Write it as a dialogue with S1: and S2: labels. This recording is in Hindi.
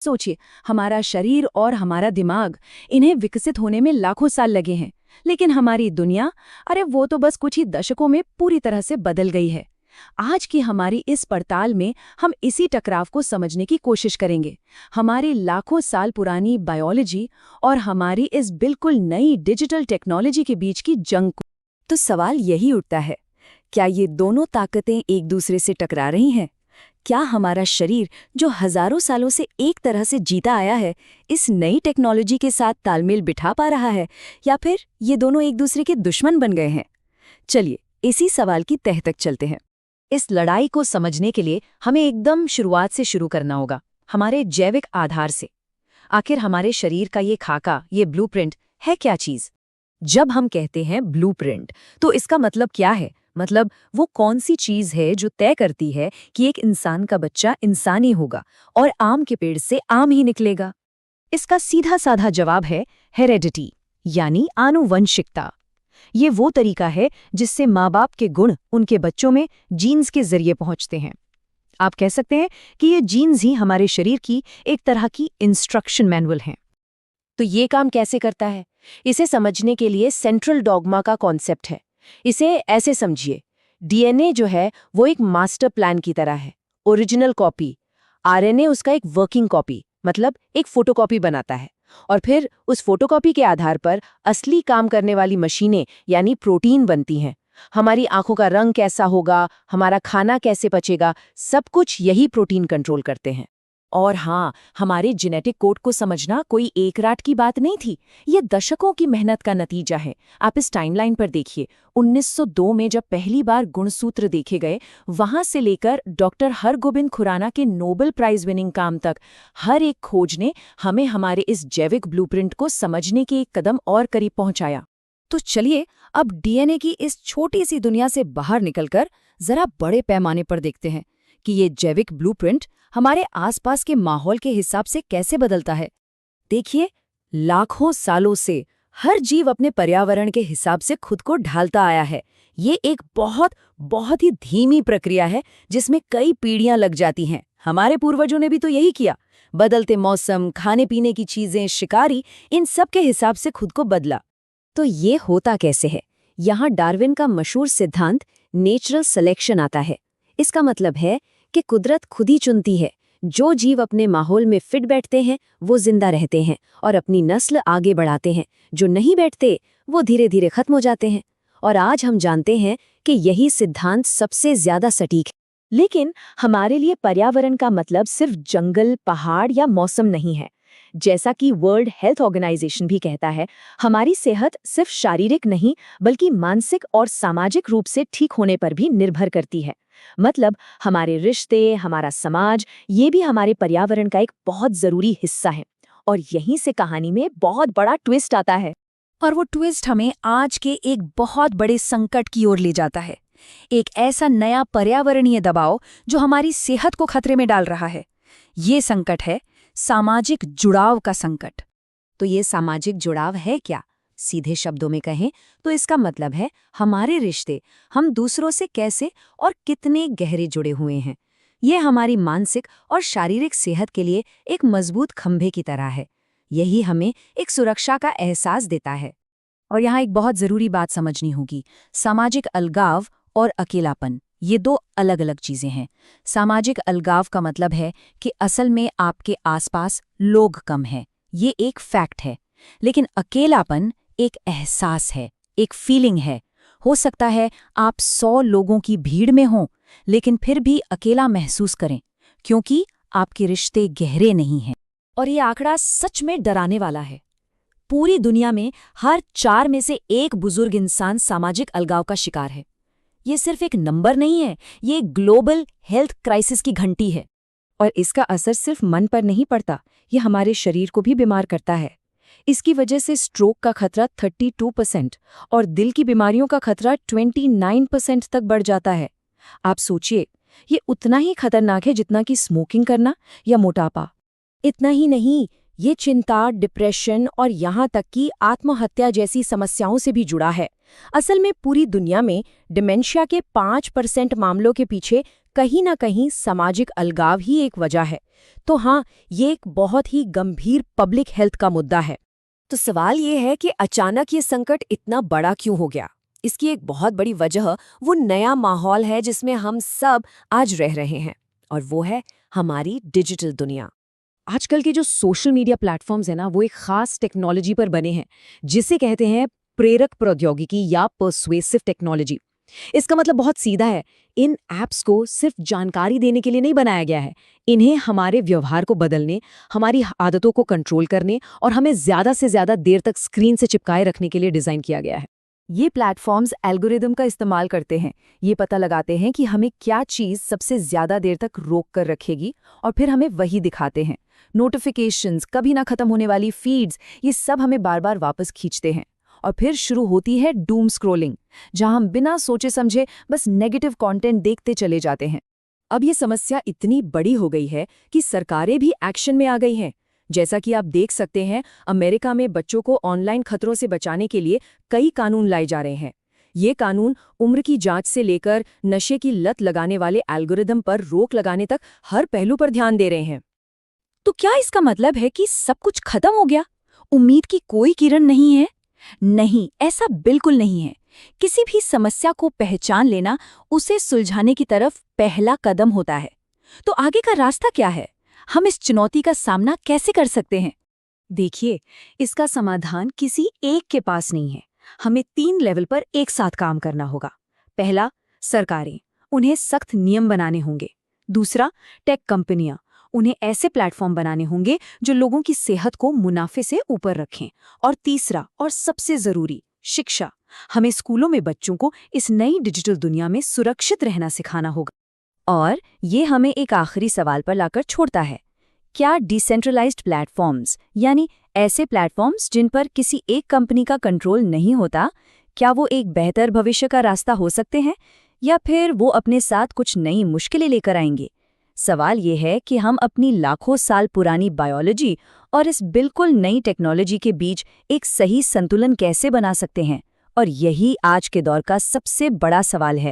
S1: सोचिए, हमारा शरीर और हमारा दिमाग, इन्हें विकसित होने में लाखों साल लगे हैं, लेकिन हमारी दुनिया, अरे वो तो बस कुछ ही दशकों में पूरी तरह से बदल गई है। आज की हमारी इस पड़ताल में हम इसी टकराव को समझने की कोशिश करेंगे, हमारी लाखों साल पुरानी बायोलॉजी और हमारी इस बिल्कुल नई डिजिटल टेक्नोलॉजी के बीच की जंग को। तो सवाल यही उठता है, क्या ये दोनों ताकतें एक दूसरे से टकरा रही हैं? क्या हमारा शरीर, जो हजारों सालों से एक तरह से जीता आया है, इस नई टेक्नोलॉजी के साथ तालमेल बिठा पा रहा है, या फिर ये दोनों एक दूसरे के दुश्मन बन गए हैं? चलिए इसी सवाल की तह तक चलते हैं। इस लड़ाई को समझने के लिए हमें एकदम शुरुआत से शुरू करना होगा, हमारे जैविक आधार से। आखिर हमारे शरीर का ये खाका, ये ब्लूप्रिंट है क्या चीज? जब हम कहते हैं ब्लूप्रिंट, तो इसका मतलब क्या है? मतलब वो कौन सी चीज है जो तय करती है कि एक इंसान का बच्चा इंसान ही होगा और आम के पेड़ से आम ही निकलेगा? इसका सीधा साधा जवाब है हेरेडिटी, यानी आनुवंशिकता। ये वो तरीका है जिससे माँ बाप के गुण उनके बच्चों में जीन्स के जरिए पहुंचते हैं। आप कह सकते हैं कि ये जीन्स ही हमारे शरीर की एक तरह की इंस्ट्रक्शन मैनुअल हैं। तो ये काम कैसे करता है? इसे समझने के लिए सेंट्रल डॉगमा का कॉन्सेप्ट है। इसे ऐसे समझिए, डीएनए जो है वो एक मास्टर प्लान की तरह है, ओरिजिनल कॉपी। आरएनए उसका एक वर्किंग कॉपी, मतलब एक फोटोकॉपी बनाता है, और फिर उस फोटोकॉपी के आधार पर असली काम करने वाली मशीनें यानी प्रोटीन बनती हैं। हमारी आंखों का रंग कैसा होगा, हमारा खाना कैसे पचेगा, सब कुछ यही प्रोटीन कंट्रोल करते हैं। और हाँ, हमारे जेनेटिक कोड को समझना कोई एक रात की बात नहीं थी, ये दशकों की मेहनत का नतीजा है। आप इस टाइमलाइन पर देखिए, 1902 में जब पहली बार गुणसूत्र देखे गए, वहां से लेकर डॉक्टर हरगोबिंद खुराना के नोबेल प्राइज विनिंग काम तक, हर एक खोज ने हमें हमारे इस जैविक ब्लूप्रिंट को समझने के एक कदम और करीब पहुंचाया। तो चलिए अब डीएनए की इस छोटी सी दुनिया से बाहर निकलकर जरा बड़े पैमाने पर देखते हैं कि ये जैविक ब्लूप्रिंट हमारे आसपास के माहौल के हिसाब से कैसे बदलता है। देखिए, लाखों सालों से हर जीव अपने पर्यावरण के हिसाब से खुद को ढालता आया है। ये एक बहुत ही धीमी प्रक्रिया है जिसमें कई पीढ़ियां लग जाती हैं। हमारे पूर्वजों ने भी तो यही किया। बदलते मौसम, खाने पीने की चीजें, शिकारी, इन सब के हिसाब से खुद को बदला। तो ये होता कैसे है? यहाँ डार्विन का मशहूर सिद्धांत नेचुरल सिलेक्शन आता है। इसका मतलब है कि कुदरत खुद ही चुनती है। जो जीव अपने माहौल में फिट बैठते हैं वो जिंदा रहते हैं और अपनी नस्ल आगे बढ़ाते हैं। जो नहीं बैठते वो धीरे धीरे खत्म हो जाते हैं। और आज हम जानते हैं कि यही सिद्धांत सबसे ज्यादा सटीक है। लेकिन हमारे लिए पर्यावरण का मतलब सिर्फ जंगल, पहाड़ या मौसम नहीं है। जैसा कि वर्ल्ड हेल्थ ऑर्गेनाइजेशन भी कहता है, हमारी सेहत सिर्फ शारीरिक नहीं बल्कि मानसिक और सामाजिक रूप से ठीक होने पर भी निर्भर करती है। मतलब हमारे रिश्ते, हमारा समाज, ये भी हमारे पर्यावरण का एक बहुत जरूरी हिस्सा है। और यहीं से कहानी में बहुत बड़ा ट्विस्ट आता है। और वो ट्विस्ट हमें आज के एक बहुत बड़े संकट की ओर ले जाता है। एक ऐसा नया पर्यावरणीय दबाव जो हमारी सेहत को खतरे में डाल रहा है। ये संकट है सामाजिक जुड़ाव का संकट। तो ये सामाजिक जुड़ाव है क्या? सीधे शब्दों में कहें तो इसका मतलब है हमारे रिश्ते, हम दूसरों से कैसे और कितने गहरे जुड़े हुए हैं। ये हमारी मानसिक और शारीरिक सेहत के लिए एक मजबूत खंभे की तरह है। यही हमें एक सुरक्षा का एहसास देता है। और यहाँ एक बहुत जरूरी बात समझनी होगी, सामाजिक अलगाव और अकेलापन, ये दो अलग अलग चीजें हैं। सामाजिक अलगाव का मतलब है कि असल में आपके आसपास लोग कम हैं, ये एक फैक्ट है। लेकिन अकेलापन एक एहसास है, एक फीलिंग है। हो सकता है आप 100 लोगों की भीड़ में हों, लेकिन फिर भी अकेला महसूस करें, क्योंकि आपके रिश्ते गहरे नहीं हैं। और ये आंकड़ा सच में डराने वाला है। पूरी दुनिया में हर 4 में से 1 बुजुर्ग इंसान सामाजिक अलगाव का शिकार है। ये सिर्फ एक नंबर नहीं है, ये एक ग्लोबल हेल्थ क्राइसिस की घंटी है। और इसका असर सिर्फ मन पर नहीं पड़ता, ये हमारे शरीर को भी बीमार करता है। इसकी वजह से स्ट्रोक का खतरा 32% और दिल की बीमारियों का खतरा 29% तक बढ़ जाता है। आप सोचिए, ये उतना ही खतरनाक है जितना कि स्मोकिंग करना या मोटापा। इतना ही नहीं, ये चिंता, डिप्रेशन और यहाँ तक कि आत्महत्या जैसी समस्याओं से भी जुड़ा है। असल में पूरी दुनिया में डिमेंशिया के 5% मामलों के पीछे कहीं ना कहीं सामाजिक अलगाव ही एक वजह है। तो हाँ, ये एक बहुत ही गंभीर पब्लिक हेल्थ का मुद्दा है। तो सवाल ये है कि अचानक ये संकट इतना बड़ा क्यों हो गया? इसकी एक बहुत बड़ी वजह वो नया माहौल है जिसमें हम सब आज रह रहे हैं, और वो है हमारी डिजिटल दुनिया। आजकल के जो सोशल मीडिया प्लेटफॉर्म्स हैं ना, वो एक खास टेक्नोलॉजी पर बने हैं, जिसे कहते हैं प्रेरक प्रौद्योगिकी या पर्सुएसिव टेक्नोलॉजी। इसका मतलब बहुत सीधा है, इन ऐप्स को सिर्फ जानकारी देने के लिए नहीं बनाया गया है। इन्हें हमारे व्यवहार को बदलने, हमारी आदतों को कंट्रोल करने और हमें ज़्यादा से ज़्यादा देर तक स्क्रीन से चिपकाए रखने के लिए डिज़ाइन किया गया है। ये प्लेटफॉर्म्स एल्गोरिदम का इस्तेमाल करते हैं। ये पता लगाते हैं कि हमें क्या चीज़ सबसे ज़्यादा देर तक रोक कर रखेगी, और फिर हमें वही दिखाते हैं। नोटिफिकेशंस, कभी ना खत्म होने वाली फीड्स, ये सब हमें बार बार वापस खींचते हैं। और फिर शुरू होती है डूम स्क्रोलिंग, जहां हम बिना सोचे समझे बस नेगेटिव कंटेंट देखते चले जाते हैं। अब ये समस्या इतनी बड़ी हो गई है कि सरकारें भी एक्शन में आ गई हैं। जैसा कि आप देख सकते हैं, अमेरिका में बच्चों को ऑनलाइन खतरों से बचाने के लिए कई कानून लाए जा रहे हैं। ये कानून उम्र की जांच से लेकर नशे की लत लगाने वाले एल्गोरिदम पर रोक लगाने तक हर पहलू पर ध्यान दे रहे हैं। तो क्या इसका मतलब है कि सब कुछ खत्म हो गया? उम्मीद की कोई किरण नहीं है? नहीं, ऐसा बिल्कुल नहीं है। किसी भी समस्या को पहचान लेना उसे सुलझाने की तरफ पहला कदम होता है। तो आगे का रास्ता क्या है? हम इस चुनौती का सामना कैसे कर सकते हैं? देखिए, इसका समाधान किसी एक के पास नहीं है। हमें 3 लेवल पर एक साथ काम करना होगा। पहला, सरकारें, उन्हें सख्त नियम बनाने होंगे। दूसरा, टेक कंपनियां, उन्हें ऐसे प्लेटफॉर्म बनाने होंगे जो लोगों की सेहत को मुनाफे से ऊपर रखें। और तीसरा और सबसे जरूरी, शिक्षा। हमें स्कूलों में बच्चों को इस नई डिजिटल दुनिया में सुरक्षित रहना सिखाना होगा। और ये हमें एक आखिरी सवाल पर लाकर छोड़ता है, क्या डिसेंट्रलाइज्ड प्लेटफॉर्म्स, यानी ऐसे प्लेटफॉर्म्स जिन पर किसी एक कंपनी का कंट्रोल नहीं होता, क्या वो एक बेहतर भविष्य का रास्ता हो सकते हैं, या फिर वो अपने साथ कुछ नई मुश्किलें लेकर आएंगे? सवाल ये है कि हम अपनी लाखों साल पुरानी बायोलॉजी और इस बिल्कुल नई टेक्नोलॉजी के बीच एक सही संतुलन कैसे बना सकते हैं? और यही आज के दौर का सबसे बड़ा सवाल है।